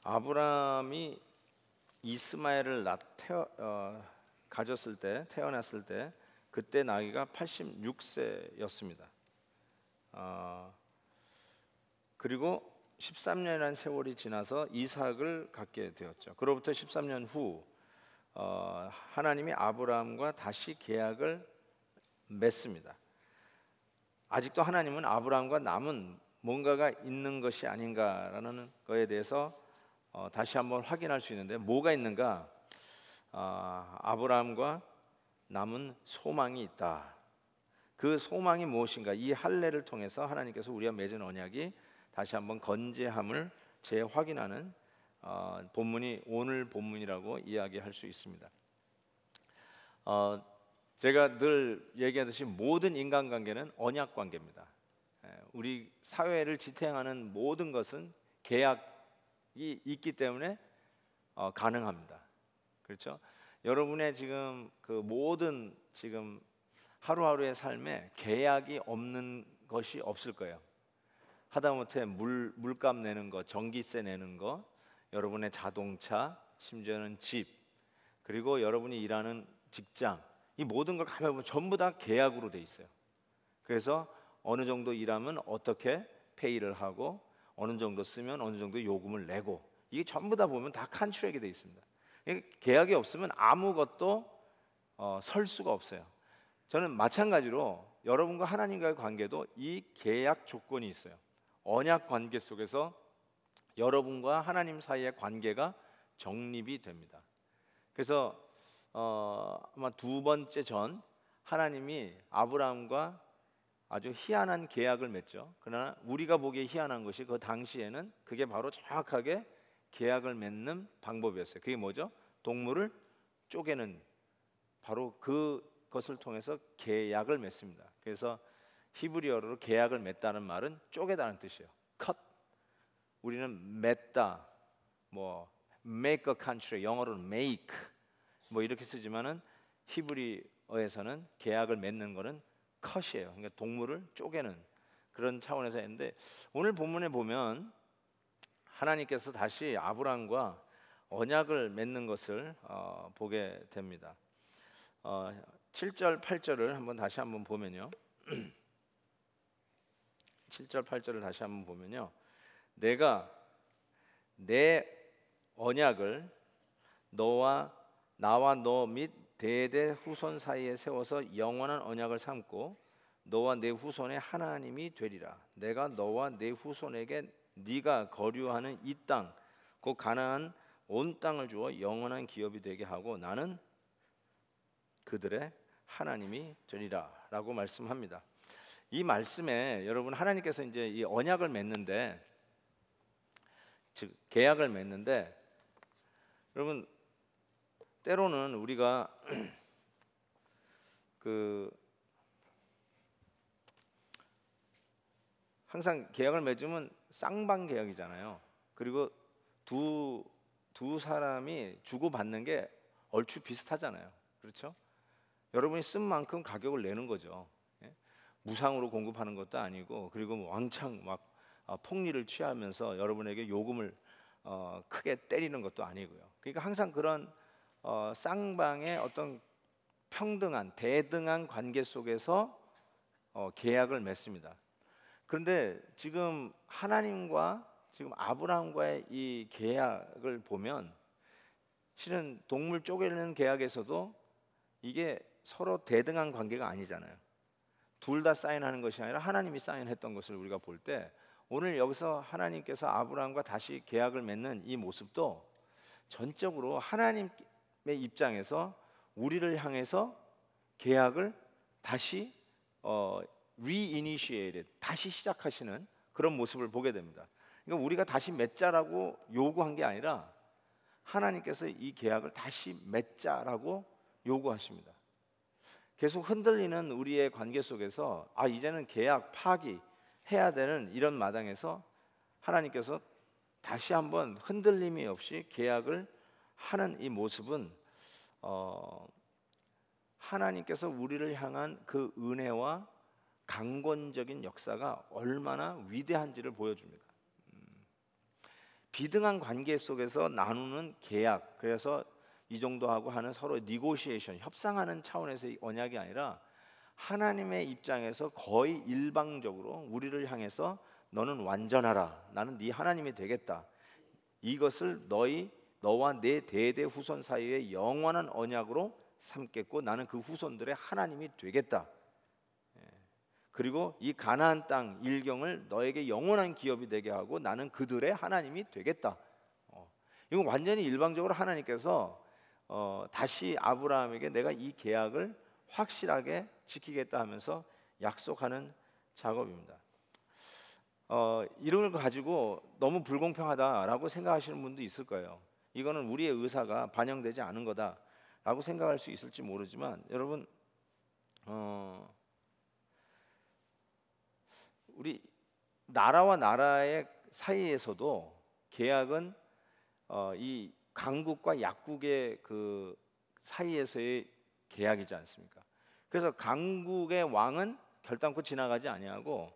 아브라함이 이스마엘을 태어났을 때 그때 나이가 86세였습니다. 그리고 13년이라는 세월이 지나서 이삭을 갖게 되었죠. 그로부터 13년 후 하나님이 아브라함과 다시 계약을 맺습니다. 아직도 하나님은 아브라함과 남은 뭔가가 있는 것이 아닌가라는 거에 대해서 다시 한번 확인할 수 있는데, 뭐가 있는가? 아브라함과 남은 소망이 있다. 그 소망이 무엇인가? 이 할례를 통해서 하나님께서 우리와 맺은 언약이 다시 한번 건재함을 재확인하는 본문이 오늘 본문이라고 이야기할 수 있습니다. 제가 늘 얘기하듯이 모든 인간관계는 언약관계입니다. 우리 사회를 지탱하는 모든 것은 계약이 있기 때문에 가능합니다. 그렇죠? 여러분의 지금 그 모든 지금 하루하루의 삶에 계약이 없는 것이 없을 거예요. 하다못해 물값 내는 거, 전기세 내는 거, 여러분의 자동차, 심지어는 집, 그리고 여러분이 일하는 직장, 이 모든 걸 가만히 보면 전부 다 계약으로 돼 있어요. 그래서 어느 정도 일하면 어떻게 페이를 하고, 어느 정도 쓰면 어느 정도 요금을 내고, 이게 전부 다 보면 다 컨트랙이 돼 있습니다. 계약이 없으면 아무것도 설 수가 없어요. 저는 마찬가지로 여러분과 하나님과의 관계도 이 계약 조건이 있어요. 언약 관계 속에서 여러분과 하나님 사이의 관계가 정립이 됩니다. 그래서 아마 두 번째 전 하나님이 아브라함과 아주 희한한 계약을 맺죠. 그러나 우리가 보기에 희한한 것이 그 당시에는 그게 바로 정확하게 계약을 맺는 방법이었어요. 그게 뭐죠? 동물을 쪼개는, 바로 그것을 통해서 계약을 맺습니다. 그래서 히브리어로 계약을 맺다는 말은 쪼개다는 뜻이에요. cut. 우리는 맺다, 뭐 make a contract, 영어로는 make, 뭐 이렇게 쓰지만은 히브리어에서는 계약을 맺는 거는 cut이에요. 그러니까 동물을 쪼개는 그런 차원에서 했는데, 오늘 본문에 보면 하나님께서 다시 아브라함과 언약을 맺는 것을 보게 됩니다. 7절 8절을 한번 다시 한번 보면요. 7절 8절을 다시 한번 보면요. 내가 내 언약을 나와 너 및 대대 후손 사이에 세워서 영원한 언약을 삼고 너와 내 후손의 하나님이 되리라. 내가 너와 내 후손에게 네가 거류하는 이 땅 곧 가나안 온 땅을 주어 영원한 기업이 되게 하고 나는 그들의 하나님이 되리라 라고 말씀합니다. 이 말씀에 여러분, 하나님께서 이제 이 언약을 맺는데, 즉 계약을 맺는데, 여러분 때로는 우리가 항상 계약을 맺으면 쌍방 계약이잖아요. 그리고 두 사람이 주고받는 게 얼추 비슷하잖아요. 그렇죠? 여러분이 쓴 만큼 가격을 내는 거죠. 무상으로 공급하는 것도 아니고, 그리고 왕창 막 폭리를 취하면서 여러분에게 요금을 크게 때리는 것도 아니고요. 그러니까 항상 그런 쌍방의 어떤 평등한 대등한 관계 속에서 계약을 맺습니다. 그런데 지금 하나님과 지금 아브라함과의 이 계약을 보면 실은 동물 쪼개는 계약에서도 이게 서로 대등한 관계가 아니잖아요. 둘 다 사인하는 것이 아니라 하나님이 사인했던 것을 우리가 볼 때, 오늘 여기서 하나님께서 아브라함과 다시 계약을 맺는 이 모습도 전적으로 하나님의 입장에서 우리를 향해서 계약을 다시 reinitiated, 다시 시작하시는 그런 모습을 보게 됩니다. 그러니까 우리가 다시 맺자라고 요구한 게 아니라 하나님께서 이 계약을 다시 맺자라고 요구하십니다. 계속 흔들리는 우리의 관계 속에서 이제는 계약 파기해야 되는 이런 마당에서 하나님께서 다시 한번 흔들림이 없이 계약을 하는 이 모습은 하나님께서 우리를 향한 그 은혜와 강권적인 역사가 얼마나 위대한지를 보여줍니다. 비등한 관계 속에서 나누는 계약, 그래서 이 정도 하고 하는 서로 니고시에이션, 협상하는 차원에서의 언약이 아니라 하나님의 입장에서 거의 일방적으로 우리를 향해서 너는 완전하라, 나는 네 하나님이 되겠다, 이것을 너와 내 대대 후손 사이의 영원한 언약으로 삼겠고 나는 그 후손들의 하나님이 되겠다. 그리고 이 가나안 땅 일경을 너에게 영원한 기업이 되게 하고 나는 그들의 하나님이 되겠다. 이건 완전히 일방적으로 하나님께서 다시 아브라함에게 내가 이 계약을 확실하게 지키겠다 하면서 약속하는 작업입니다. 이런 걸 가지고 너무 불공평하다라고 생각하시는 분도 있을 거예요. 이거는 우리의 의사가 반영되지 않은 거다라고 생각할 수 있을지 모르지만, 여러분, 우리 나라와 나라의 사이에서도 계약은 이 강국과 약국의 그 사이에서의 계약이지 않습니까? 그래서 강국의 왕은 결단코 지나가지 아니하고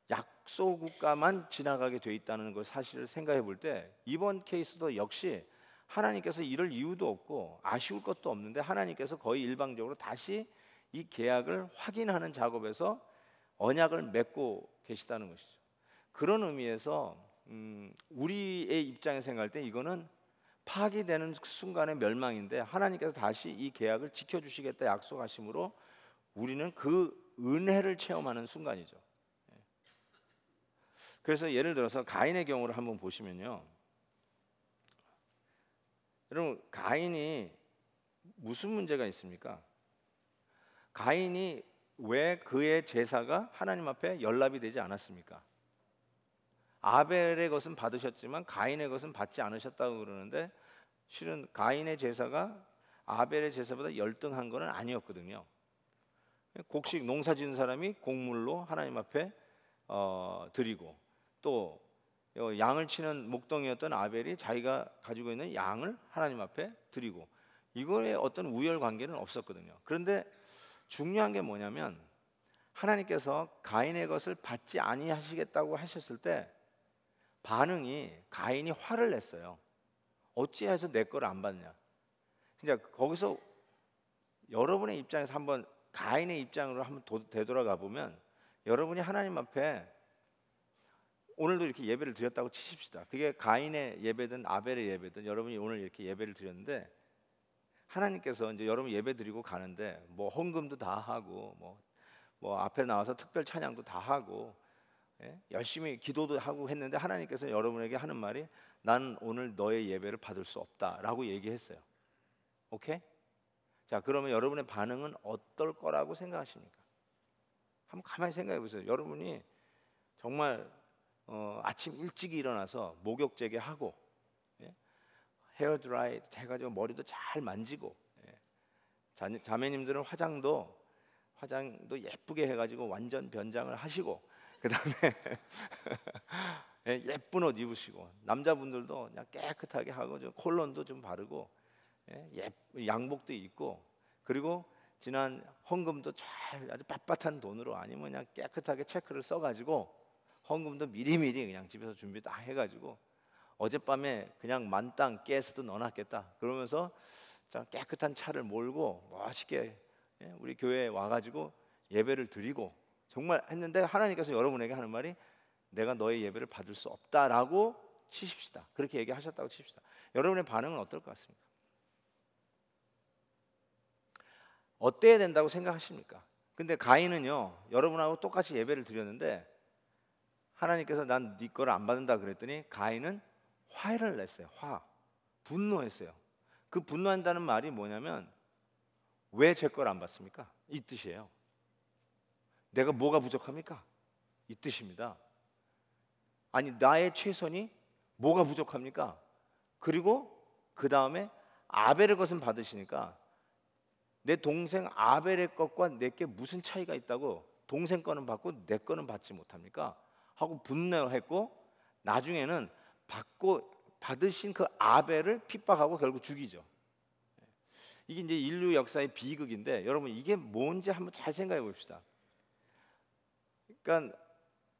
약소국가만 지나가게 돼 있다는 걸 사실을 생각해 볼 때, 이번 케이스도 역시 하나님께서 이럴 이유도 없고 아쉬울 것도 없는데 하나님께서 거의 일방적으로 다시 이 계약을 확인하는 작업에서 언약을 맺고 계시다는 것이죠. 그런 의미에서 우리의 입장에서 생각할 때 이거는 파기되는 순간의 멸망인데 하나님께서 다시 이 계약을 지켜주시겠다 약속하심으로 우리는 그 은혜를 체험하는 순간이죠. 그래서 예를 들어서 가인의 경우를 한번 보시면요, 여러분, 가인이 무슨 문제가 있습니까? 가인이 왜 그의 제사가 하나님 앞에 연락이 되지 않았습니까? 아벨의 것은 받으셨지만 가인의 것은 받지 않으셨다고 그러는데, 실은 가인의 제사가 아벨의 제사보다 열등한 것은 아니었거든요. 곡식 농사 지은 사람이 곡물로 하나님 앞에 드리고, 또 양을 치는 목동이었던 아벨이 자기가 가지고 있는 양을 하나님 앞에 드리고, 이거에 어떤 우열 관계는 없었거든요. 그런데 중요한 게 뭐냐면, 하나님께서 가인의 것을 받지 아니하시겠다고 하셨을 때 반응이, 가인이 화를 냈어요. 어찌해서 내 거를 안 받냐. 진짜 거기서 여러분의 입장에서 한번 가인의 입장으로 한번 되돌아가 보면, 여러분이 하나님 앞에 오늘도 이렇게 예배를 드렸다고 치십시다. 그게 가인의 예배든 아벨의 예배든 여러분이 오늘 이렇게 예배를 드렸는데, 하나님께서 이제 여러분 예배 드리고 가는데 뭐 헌금도 다 하고 뭐 앞에 나와서 특별 찬양도 다 하고, 열심히 기도도 하고 했는데 하나님께서 여러분에게 하는 말이, 난 오늘 너의 예배를 받을 수 없다라고 얘기했어요. 오케이? 자, 그러면 여러분의 반응은 어떨 거라고 생각하십니까? 한번 가만히 생각해 보세요. 여러분이 정말 아침 일찍 일어나서 목욕제게 하고, 헤어 드라이 해가지고 머리도 잘 만지고, 자매님들은 화장도 예쁘게 해가지고 완전 변장을 하시고, 그 다음에 예쁜 옷 입으시고, 남자분들도 그냥 깨끗하게 하고 좀 콜론도 좀 바르고, 양복도 입고, 그리고 지난 헌금도 잘 아주 빳빳한 돈으로, 아니면 그냥 깨끗하게 체크를 써가지고 헌금도 미리미리 그냥 집에서 준비 다 해가지고, 어젯밤에 그냥 만땅 가스도 넣어놨겠다 그러면서 깨끗한 차를 몰고 멋있게 우리 교회에 와가지고 예배를 드리고 정말 했는데, 하나님께서 여러분에게 하는 말이, 내가 너의 예배를 받을 수 없다라고 치십시다. 그렇게 얘기하셨다고 칩시다. 여러분의 반응은 어떨 것 같습니까? 어때야 된다고 생각하십니까? 근데 가인은요, 여러분하고 똑같이 예배를 드렸는데 하나님께서 난 네 거를 안 받는다 그랬더니 가인은 화를 냈어요. 분노했어요. 그 분노한다는 말이 뭐냐면, 왜 제 걸 안 받습니까? 이 뜻이에요. 내가 뭐가 부족합니까? 이 뜻입니다. 아니, 나의 최선이 뭐가 부족합니까? 그리고 그 다음에 아벨의 것은 받으시니까 내 동생 아벨의 것과 내게 무슨 차이가 있다고 동생 거는 받고 내 거는 받지 못합니까? 하고 분노했고, 나중에는 받으신 그 아벨을 핍박하고 결국 죽이죠. 이게 이제 인류 역사의 비극인데, 여러분 이게 뭔지 한번 잘 생각해 봅시다. 그러니까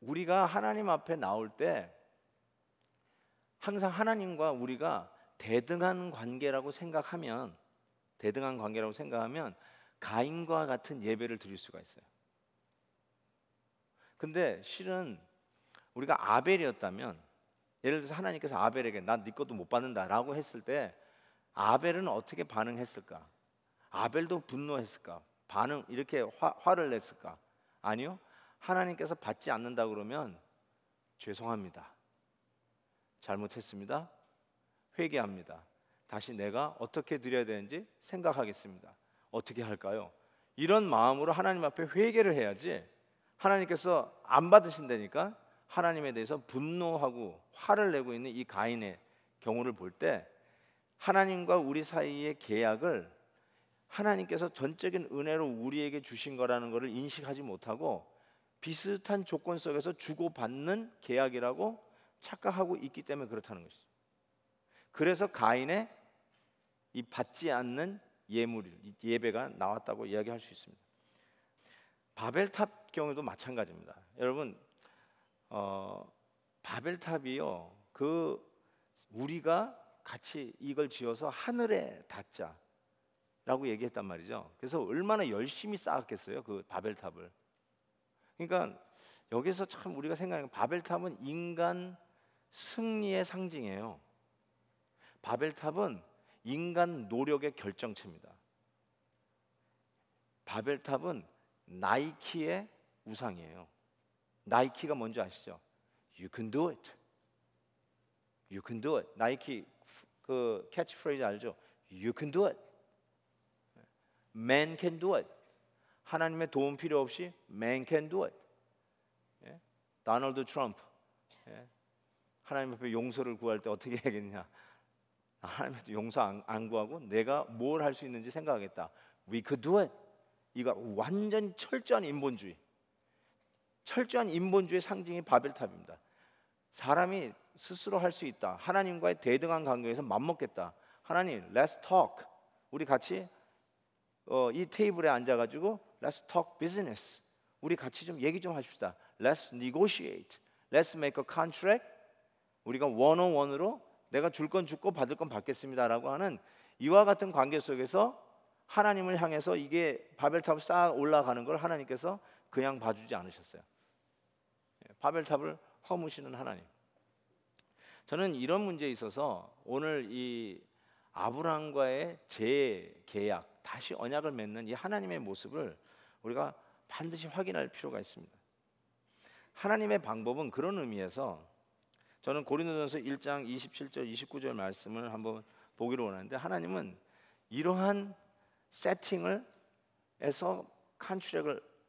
우리가 하나님 앞에 나올 때 항상 하나님과 우리가 대등한 관계라고 생각하면 가인과 같은 예배를 드릴 수가 있어요. 근데 실은 우리가 아벨이었다면, 예를 들어서 하나님께서 아벨에게 난 네 것도 못 받는다라고 했을 때 아벨은 어떻게 반응했을까? 아벨도 분노했을까? 이렇게 화를 냈을까? 아니요. 하나님께서 받지 않는다 그러면 죄송합니다. 잘못했습니다. 회개합니다. 다시 내가 어떻게 드려야 되는지 생각하겠습니다. 어떻게 할까요? 이런 마음으로 하나님 앞에 회개를 해야지, 하나님께서 안 받으신다니까 하나님에 대해서 분노하고 화를 내고 있는 이 가인의 경우를 볼 때 하나님과 우리 사이의 계약을 하나님께서 전적인 은혜로 우리에게 주신 거라는 것을 인식하지 못하고 비슷한 조건 속에서 주고받는 계약이라고 착각하고 있기 때문에 그렇다는 것이죠. 그래서 가인의 이 받지 않는 예배가 나왔다고 이야기할 수 있습니다. 바벨탑 경우도 마찬가지입니다. 여러분, 바벨탑이요, 우리가 같이 이걸 지어서 하늘에 닿자라고 얘기했단 말이죠. 그래서 얼마나 열심히 쌓았겠어요, 그 바벨탑을. 그러니까 여기서 참 우리가 생각하는, 바벨탑은 인간 승리의 상징이에요. 바벨탑은 인간 노력의 결정체입니다. 바벨탑은 나이키의 우상이에요. 나이키가 뭔지 아시죠? You can do it. You can do it. 나이키 그 캐치프레이즈 알죠? You can do it. Man can do it. 하나님의 도움 필요 없이 man can do it. 예? 도널드 트럼프, 하나님 앞에 용서를 구할 때 어떻게 해야겠냐? 하나님한테 용서 안 구하고 내가 뭘 할 수 있는지 생각하겠다. We could do it. 이거 완전 철저한 인본주의 상징이 바벨탑입니다. 사람이 스스로 할 수 있다. 하나님과의 대등한 관계에서 맞먹겠다. 하나님, let's talk. 우리 같이 이 테이블에 앉아가지고 let's talk business. 우리 같이 좀 얘기 좀 하십시다. Let's negotiate. Let's make a contract. 우리가 원어원으로 내가 줄 건 주고 받을 건 받겠습니다라고 하는 이와 같은 관계 속에서 하나님을 향해서 이게 바벨탑 쌓아 올라가는 걸 하나님께서 그냥 봐주지 않으셨어요. 바벨탑을 허무시는 하나님. 저는 이런 문제에 있어서 오늘 이 아브라함과의 재계약, 다시 언약을 맺는 이 하나님의 모습을 우리가 반드시 확인할 필요가 있습니다. 하나님의 방법은 그런 의미에서 저는 고린도전서 1장 27절 29절 말씀을 한번 보기로 원하는데, 하나님은 이러한 세팅을 해서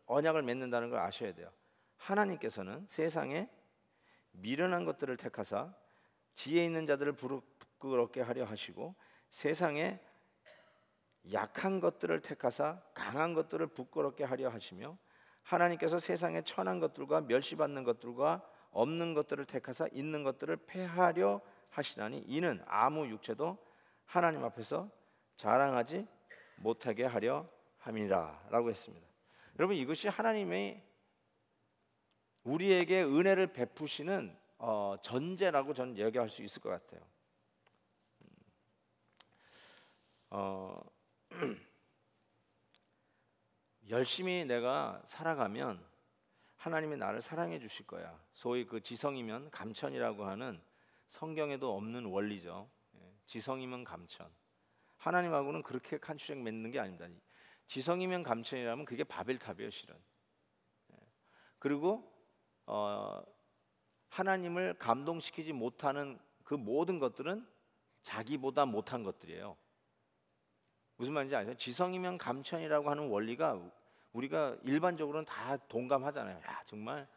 언약을 맺는다는 걸 아셔야 돼요. 하나님께서는 세상에 미련한 것들을 택하사 지혜 있는 자들을 부끄럽게 하려 하시고, 세상에 약한 것들을 택하사 강한 것들을 부끄럽게 하려 하시며, 하나님께서 세상에 천한 것들과 멸시받는 것들과 없는 것들을 택하사 있는 것들을 폐하려 하시나니 이는 아무 육체도 하나님 앞에서 자랑하지 못하게 하려 함이라 라고 했습니다. 여러분, 이것이 하나님의 우리에게 은혜를 베푸시는 전제라고 저는 얘기할 수 있을 것 같아요. 열심히 내가 살아가면 하나님이 나를 사랑해 주실 거야. 소위 그 지성이면 감천이라고 하는 성경에도 없는 원리죠. 지성이면 감천. 하나님하고는 그렇게 컨트랙 맺는 게 아닙니다. 지성이면 감천이라면 그게 바벨탑이에요, 실은. 그리고 하나님을 감동시키지 못하는 그 모든 것들은 자기보다 못한 것들이에요. 무슨 말인지 아세요? 지성이면 감천이라고 하는 원리가 우리가 일반적으로는 다 동감하잖아요. 야, 정말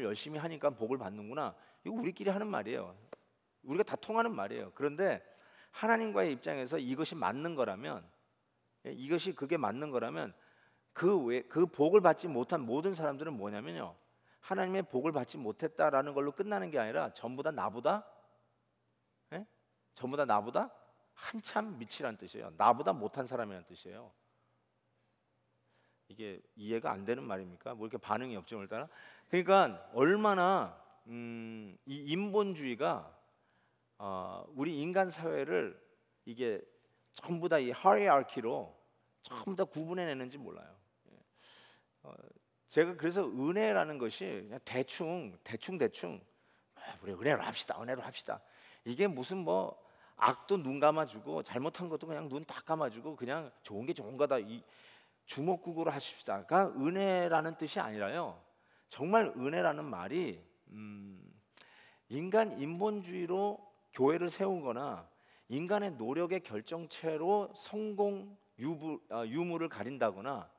열심히 하니까 복을 받는구나. 이거 우리끼리 하는 말이에요. 우리가 다 통하는 말이에요. 그런데 하나님과의 입장에서 이것이 맞는 거라면, 그게 맞는 거라면 그 복을 받지 못한 모든 사람들은 뭐냐면요, 하나님의 복을 받지 못했다라는 걸로 끝나는 게 아니라 전부 다 나보다 한참 밑이란 뜻이에요. 나보다 못한 사람이란 뜻이에요. 이게 이해가 안 되는 말입니까? 뭐 이렇게 반응이 없죠, 오늘따라. 그러니까 얼마나 이 인본주의가 우리 인간 사회를 이게 전부 다 이 하이라키로 전부 다 구분해내는지 몰라요. 제가 그래서 은혜라는 것이 그냥 대충 우리 은혜로 합시다, 은혜로 합시다. 이게 무슨 뭐 악도 눈 감아주고 잘못한 것도 그냥 눈 다 감아주고 그냥 좋은 게 좋은 거다, 이 주먹구구로 하십시다가 은혜라는 뜻이 아니라요. 정말 은혜라는 말이 인간 인본주의로 교회를 세우거나 인간의 노력의 결정체로 성공 유무를 가린다거나,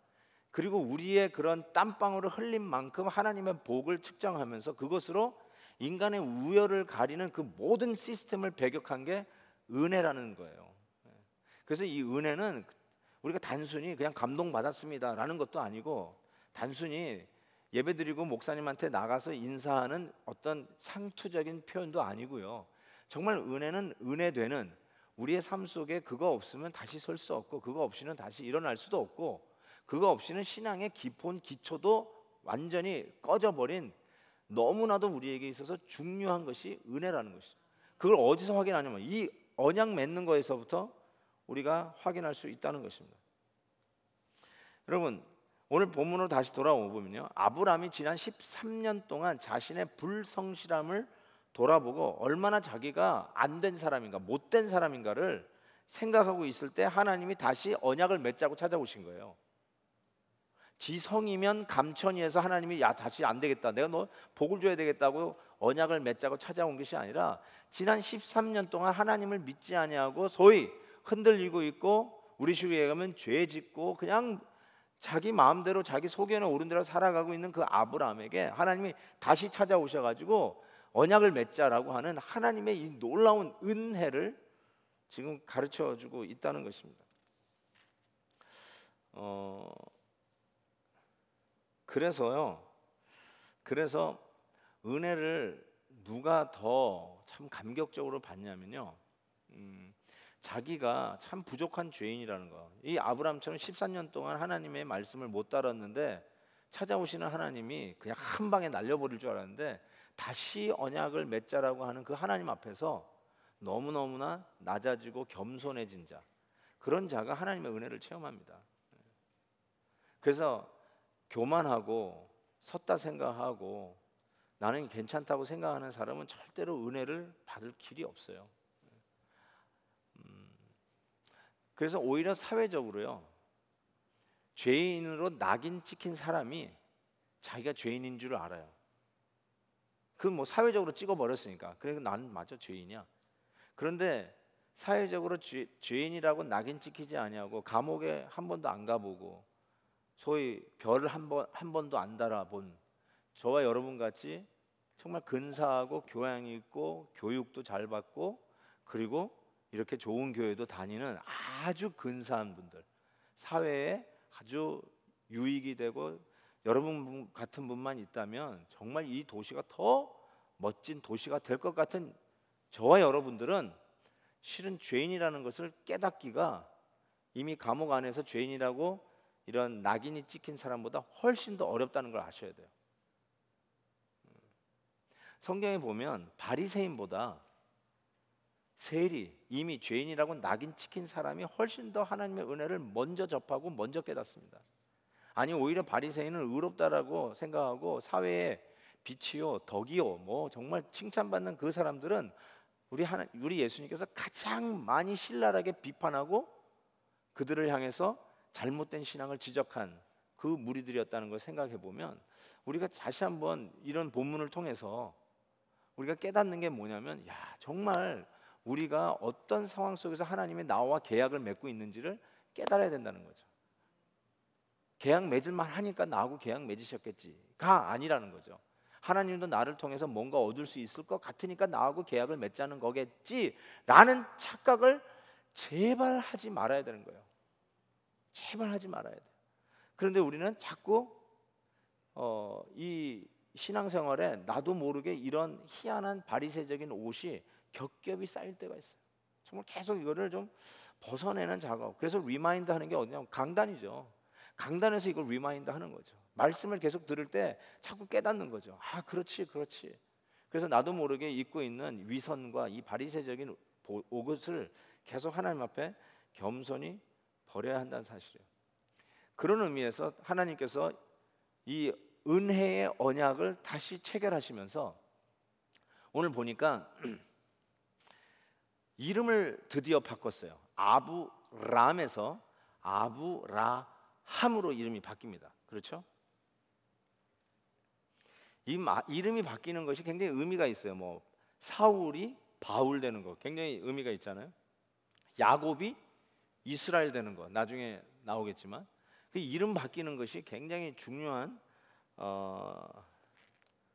그리고 우리의 그런 땀방울을 흘린 만큼 하나님의 복을 측정하면서 그것으로 인간의 우열을 가리는 그 모든 시스템을 배격한 게 은혜라는 거예요. 그래서 이 은혜는 우리가 단순히 그냥 감동받았습니다라는 것도 아니고, 단순히 예배드리고 목사님한테 나가서 인사하는 어떤 상투적인 표현도 아니고요. 정말 은혜는 은혜되는 우리의 삶 속에 그거 없으면 다시 설 수 없고, 그거 없이는 다시 일어날 수도 없고, 그거 없이는 신앙의 기본 기초도 완전히 꺼져버린, 너무나도 우리에게 있어서 중요한 것이 은혜라는 것이죠. 그걸 어디서 확인하냐면 이 언약 맺는 거에서부터 우리가 확인할 수 있다는 것입니다. 여러분, 오늘 본문으로 다시 돌아오면요, 아브라함이 지난 13년 동안 자신의 불성실함을 돌아보고 얼마나 자기가 안 된 사람인가, 못된 사람인가를 생각하고 있을 때 하나님이 다시 언약을 맺자고 찾아오신 거예요. 지성이면 감천이해서 하나님이 야 다시 안 되겠다, 내가 너 복을 줘야 되겠다고 언약을 맺자고 찾아온 것이 아니라, 지난 13년 동안 하나님을 믿지 아니하고 소위 흔들리고 있고 우리 식으로 얘기하면 죄 짓고 그냥 자기 마음대로 자기 속에는 옳은 대로 살아가고 있는 그 아브라함에게 하나님이 다시 찾아오셔가지고 언약을 맺자라고 하는 하나님의 이 놀라운 은혜를 지금 가르쳐주고 있다는 것입니다. 그래서 은혜를 누가 더 참 감격적으로 받냐면요, 자기가 참 부족한 죄인이라는 거. 이 아브라함처럼 14년 동안 하나님의 말씀을 못 따랐는데 찾아오시는 하나님이 그냥 한 방에 날려버릴 줄 알았는데, 다시 언약을 맺자라고 하는 그 하나님 앞에서 너무너무나 낮아지고 겸손해진 자, 그런 자가 하나님의 은혜를 체험합니다. 그래서 교만하고 섰다 생각하고 나는 괜찮다고 생각하는 사람은 절대로 은혜를 받을 길이 없어요. 그래서 오히려 사회적으로요, 죄인으로 낙인 찍힌 사람이 자기가 죄인인 줄 알아요. 그 뭐 사회적으로 찍어버렸으니까 그래서 나는 맞아 죄인이야. 그런데 사회적으로 죄인이라고 낙인 찍히지 아니하고 감옥에 한 번도 안 가보고 소위 별을 한 번도 안 달아본 저와 여러분 같이 정말 근사하고 교양 있고 교육도 잘 받고 그리고 이렇게 좋은 교회도 다니는 아주 근사한 분들, 사회에 아주 유익이 되고 여러분 같은 분만 있다면 정말 이 도시가 더 멋진 도시가 될 것 같은 저와 여러분들은 실은 죄인이라는 것을 깨닫기가 이미 감옥 안에서 죄인이라고 이런 낙인이 찍힌 사람보다 훨씬 더 어렵다는 걸 아셔야 돼요. 성경에 보면 바리새인보다 세리, 이미 죄인이라고 낙인 찍힌 사람이 훨씬 더 하나님의 은혜를 먼저 접하고 먼저 깨닫습니다. 아니 오히려 바리새인은 의롭다라고 생각하고 사회에 빛이요 덕이요 뭐 정말 칭찬받는 그 사람들은 우리 예수님께서 가장 많이 신랄하게 비판하고 그들을 향해서 잘못된 신앙을 지적한 그 무리들이었다는 걸 생각해 보면, 우리가 다시 한번 이런 본문을 통해서 우리가 깨닫는 게 뭐냐면, 야 정말 우리가 어떤 상황 속에서 하나님이 나와 계약을 맺고 있는지를 깨달아야 된다는 거죠. 계약 맺을만 하니까 나하고 계약 맺으셨겠지가 아니라는 거죠. 하나님도 나를 통해서 뭔가 얻을 수 있을 것 같으니까 나하고 계약을 맺자는 거겠지라는 착각을 제발 하지 말아야 되는 거예요. 제발 하지 말아야 돼요. 그런데 우리는 자꾸 이 신앙생활에 나도 모르게 이런 희한한 바리새적인 옷이 겹겹이 쌓일 때가 있어요. 정말 계속 이거를 좀 벗어내는 작업. 그래서 리마인드 하는 게 어디냐면 강단이죠. 강단에서 이걸 리마인드 하는 거죠. 말씀을 계속 들을 때 자꾸 깨닫는 거죠. 아 그렇지. 그래서 나도 모르게 입고 있는 위선과 이 바리새적인 옷을 계속 하나님 앞에 겸손히 버려야 한다는 사실이에요. 그런 의미에서 하나님께서 이 은혜의 언약을 다시 체결하시면서 오늘 보니까 이름을 드디어 바꿨어요. 아브람에서 아브라함으로 이름이 바뀝니다. 그렇죠? 이 이름이 바뀌는 것이 굉장히 의미가 있어요. 뭐 사울이 바울 되는 거 굉장히 의미가 있잖아요. 야곱이 이스라엘 되는 거 나중에 나오겠지만 그 이름 바뀌는 것이 굉장히 중요한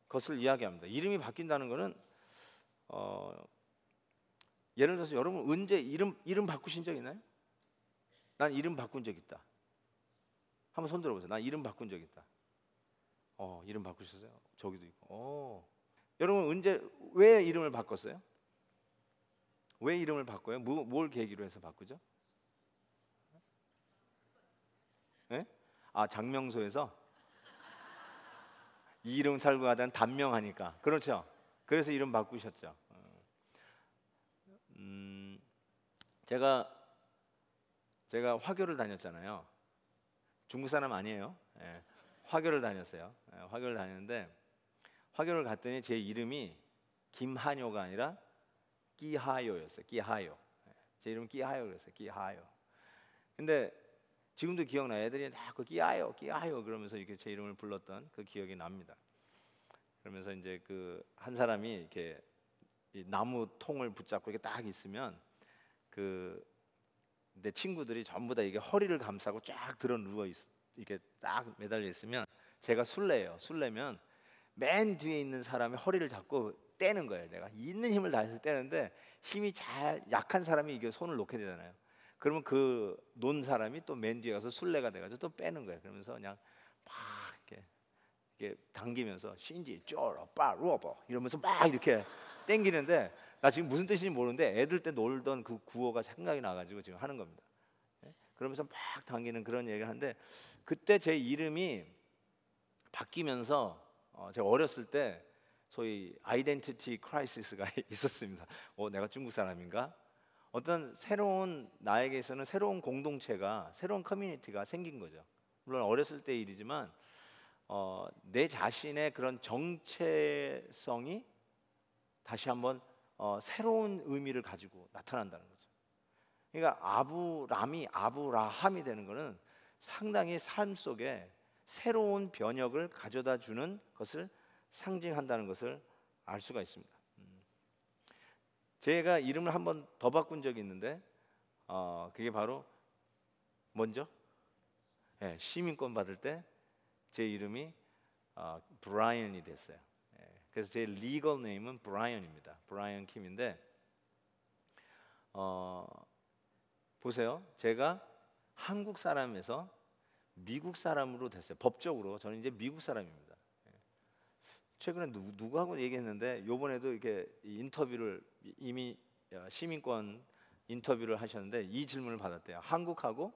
것을 이야기합니다. 이름이 바뀐다는 것은 예를 들어서 여러분 언제 이름 바꾸신 적 있나요? 난 이름 바꾼 적 있다. 한번 손 들어보세요. 난 이름 바꾼 적 있다. 이름 바꾸셨어요? 저기도 있고. 여러분 언제 왜 이름을 바꿨어요? 왜 이름을 바꿔요? 뭘 계기로 해서 바꾸죠? 네? 장명소에서 이 이름 살고 가다는 단명하니까. 그렇죠? 그래서 이름 바꾸셨죠. 제가 화교를 다녔잖아요. 중국 사람 아니에요. 예, 화교를 다녔어요. 화교를 다녔는데 화교를 갔더니 제 이름이 김한효가 아니라 끼하요였어요. 끼하요. 제 이름은 끼하요 그랬어요. 끼하요. 근데 지금도 기억나요. 애들이 다 그 끼하요, 끼하요 그러면서 이렇게 제 이름을 불렀던 그 기억이 납니다. 그러면서 이제 그 한 사람이 이렇게 이 나무 통을 붙잡고 이렇게 딱 있으면 내 친구들이 전부 다 이게 허리를 감싸고 쫙 들어 누워 이렇게 딱 매달려 있으면 제가 술래예요. 술래면 맨 뒤에 있는 사람의 허리를 잡고 떼는 거예요. 내가 있는 힘을 다해서 떼는데 힘이 잘 약한 사람이 이게 손을 놓게 되잖아요. 그러면 그 논 사람이 또 맨 뒤에 가서 술래가 돼가지고 또 빼는 거예요. 그러면서 그냥 막 이렇게 당기면서 신지 쪼러 빠루어버 이러면서 막 이렇게 땡기는데 나 지금 무슨 뜻인지 모르는데 애들 때 놀던 그 구호가 생각이 나가지고 지금 하는 겁니다. 그러면서 막 당기는 그런 얘기를 하는데 그때 제 이름이 바뀌면서 제가 어렸을 때 소위 아이덴티티 크라이시스가 있었습니다. 내가 중국 사람인가? 어떤 새로운 나에게서는 새로운 공동체가 새로운 커뮤니티가 생긴 거죠. 물론 어렸을 때 일이지만 내 자신의 그런 정체성이 다시 한번 새로운 의미를 가지고 나타난다는 거죠. 그러니까 아브라함이 되는 것은 상당히 삶 속에 새로운 변혁을 가져다 주는 것을 상징한다는 것을 알 수가 있습니다. 제가 이름을 한 번 더 바꾼 적이 있는데 그게 바로 먼저 시민권 받을 때 제 이름이 브라이언이 됐어요. 그래서 제 리걸 네임은 브라이언입니다. 브라이언 킴인데 보세요. 제가 한국 사람에서 미국 사람으로 됐어요. 법적으로 저는 이제 미국 사람입니다. 최근에 누구하고 얘기했는데 요번에도 이렇게 인터뷰를 이미 시민권 인터뷰를 하셨는데 이 질문을 받았대요. 한국하고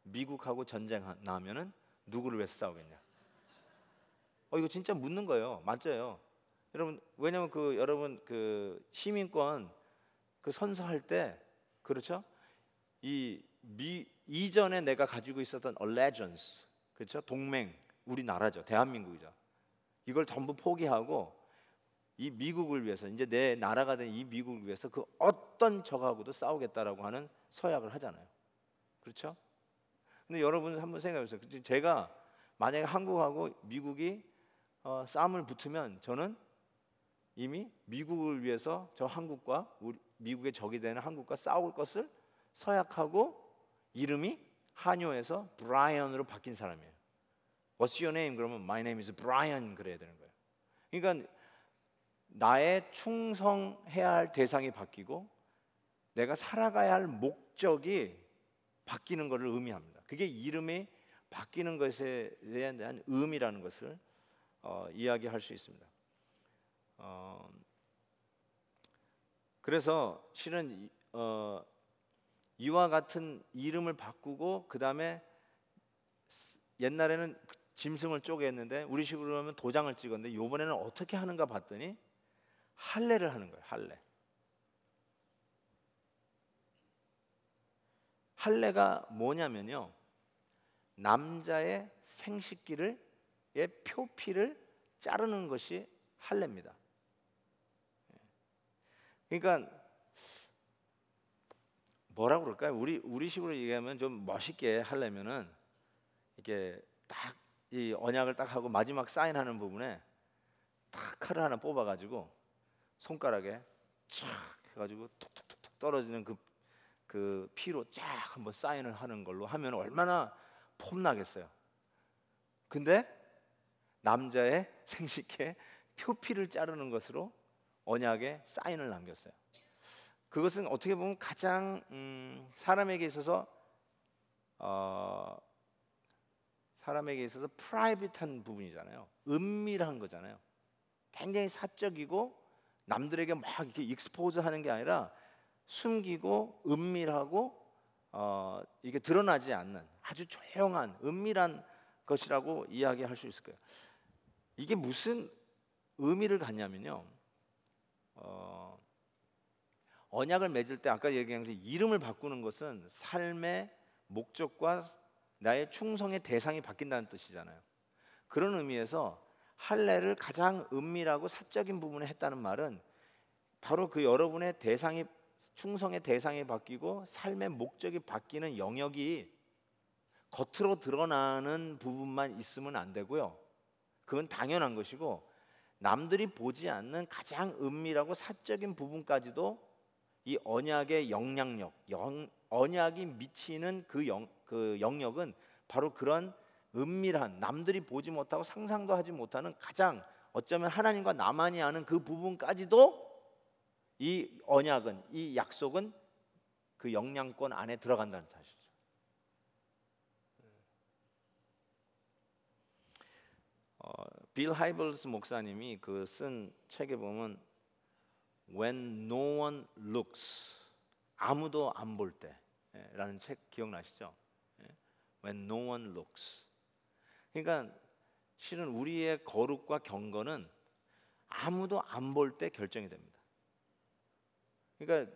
미국하고 전쟁 나면은 누구를 위해서 싸우겠냐? 이거 진짜 묻는 거예요. 맞아요. 여러분 왜냐면 여러분 그 시민권 그 선서할 때 그렇죠? 이전에 내가 가지고 있었던 allegiance 그렇죠? 동맹 우리나라죠. 대한민국이죠. 이걸 전부 포기하고 이 미국을 위해서 이제 내 나라가 된 이 미국을 위해서 그 어떤 적하고도 싸우겠다라고 하는 서약을 하잖아요. 그렇죠? 근데 여러분 한번 생각해 보세요. 제가 만약에 한국하고 미국이 싸움을 붙으면 저는 이미 미국을 위해서 저 한국과 미국의 적이 되는 한국과 싸울 것을 서약하고 이름이 한효에서 브라이언으로 바뀐 사람이에요. What's your name? 그러면 My name is Brian 그래야 되는 거예요. 그러니까 나의 충성해야 할 대상이 바뀌고 내가 살아가야 할 목적이 바뀌는 것을 의미합니다. 그게 이름이 바뀌는 것에 대한 의미라는 것을 이야기할 수 있습니다. 그래서 실은 이와 같은 이름을 바꾸고 그 다음에 옛날에는 짐승을 쪼개했는데 우리 식으로 하면 도장을 찍었는데 이번에는 어떻게 하는가 봤더니 할례를 하는 거예요. 할례. 할례가 뭐냐면요, 남자의 생식기를 의 표피를 자르는 것이 할례입니다. 그러니까 뭐라고 그럴까요? 우리식으로 얘기하면 좀 멋있게 하려면은 이렇게 딱 이 언약을 딱 하고 마지막 사인하는 부분에 탁 칼을 하나 뽑아가지고 손가락에 촥 해가지고 툭툭툭툭 떨어지는 그 피로 쫙 한번 사인을 하는 걸로 하면 얼마나 폼나겠어요. 근데 남자의 생식기에 표피를 자르는 것으로 언약에 사인을 남겼어요. 그것은 어떻게 보면 가장 사람에게 있어서 프라이빗한 부분이잖아요. 은밀한 거잖아요. 굉장히 사적이고 남들에게 막 이렇게 익스포즈하는 게 아니라 숨기고 은밀하고 이게 드러나지 않는 아주 조용한 은밀한 것이라고 이야기할 수 있을 거예요. 이게 무슨 의미를 갖냐면요, 언약을 맺을 때 아까 얘기한 것처럼 이름을 바꾸는 것은 삶의 목적과 나의 충성의 대상이 바뀐다는 뜻이잖아요. 그런 의미에서 할례를 가장 은밀하고 사적인 부분에 했다는 말은 바로 그 여러분의 대상이, 충성의 대상이 바뀌고 삶의 목적이 바뀌는 영역이 겉으로 드러나는 부분만 있으면 안 되고요, 그건 당연한 것이고 남들이 보지 않는 가장 은밀하고 사적인 부분까지도 이 언약의 영향력, 언약이 미치는 그 영역은 바로 그런 은밀한, 남들이 보지 못하고 상상도 하지 못하는 가장 어쩌면 하나님과 나만이 아는 그 부분까지도 이 언약은, 이 약속은 그 영향권 안에 들어간다는 사실이죠. 빌 하이벌스 목사님이 그 쓴 책에 보면 When No One Looks, 아무도 안 볼 때라는 책 기억나시죠? When No One Looks. 그러니까 실은 우리의 거룩과 경건은 아무도 안 볼 때 결정이 됩니다. 그러니까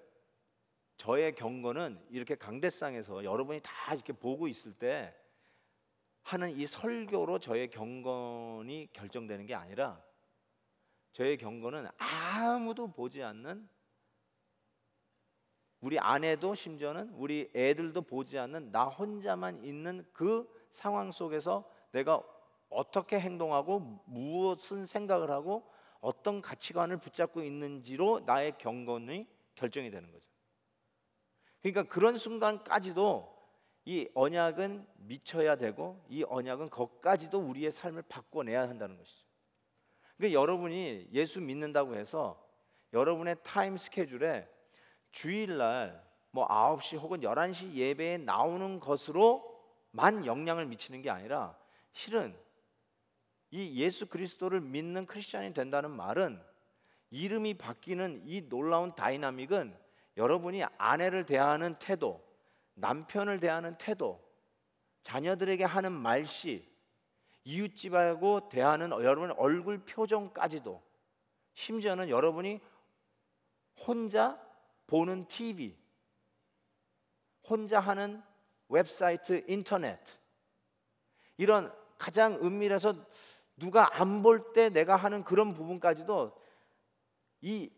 저의 경건은 이렇게 강대상에서 여러분이 다 이렇게 보고 있을 때 하는 이 설교로 저의 경건이 결정되는 게 아니라 저의 경건은 아무도 보지 않는, 우리 아내도 심지어는 우리 애들도 보지 않는 나 혼자만 있는 그 상황 속에서 내가 어떻게 행동하고 무엇은 생각을 하고 어떤 가치관을 붙잡고 있는지로 나의 경건이 결정이 되는 거죠. 그러니까 그런 순간까지도 이 언약은 미쳐야 되고 이 언약은 거기까지도 우리의 삶을 바꿔내야 한다는 것이죠. 그러니까 여러분이 예수 믿는다고 해서 여러분의 타임 스케줄에 주일날 뭐 9시 혹은 11시 예배에 나오는 것으로만 영향을 미치는 게 아니라 실은 이 예수 그리스도를 믿는 크리스천이 된다는 말은 이름이 바뀌는 이 놀라운 다이나믹은 여러분이 아내를 대하는 태도, 남편을 대하는 태도, 자녀들에게 하는 말씨, 이웃집하고 대하는 여러분의 얼굴 표정까지도, 심지어는 여러분이 혼자 보는 TV, 혼자 하는 웹사이트, 인터넷, 이런 가장 은밀해서 누가 안 볼 때 내가 하는 그런 부분까지도 이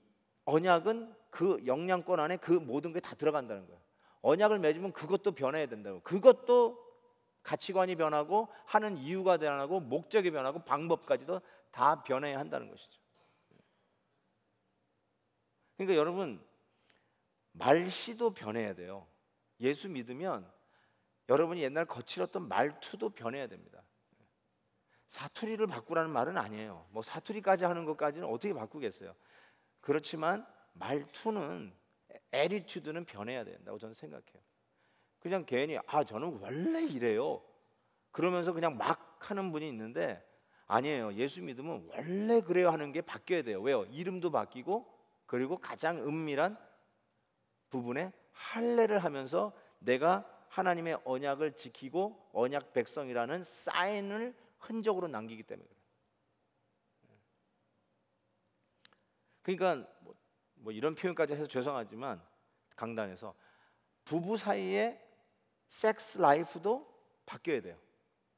언약은 그 영향권 안에 그 모든 게 다 들어간다는 거예요. 언약을 맺으면 그것도 변해야 된다고. 그것도 가치관이 변하고 하는 이유가 변하고 목적이 변하고 방법까지도 다 변해야 한다는 것이죠. 그러니까 여러분, 말씨도 변해야 돼요. 예수 믿으면 여러분이 옛날 거칠었던 말투도 변해야 됩니다. 사투리를 바꾸라는 말은 아니에요. 뭐 사투리까지 하는 것까지는 어떻게 바꾸겠어요. 그렇지만 말투는, 애티튜드는 변해야 된다고 저는 생각해요. 그냥 괜히 저는 원래 이래요 그러면서 그냥 막 하는 분이 있는데 아니에요. 예수 믿으면 원래 그래요 하는 게 바뀌어야 돼요. 왜요? 이름도 바뀌고 그리고 가장 은밀한 부분에 할례를 하면서 내가 하나님의 언약을 지키고 언약 백성이라는 사인을 흔적으로 남기기 때문에 그래요. 그러니까 뭐 이런 표현까지 해서 죄송하지만 강단에서 부부 사이의 섹스 라이프도 바뀌어야 돼요.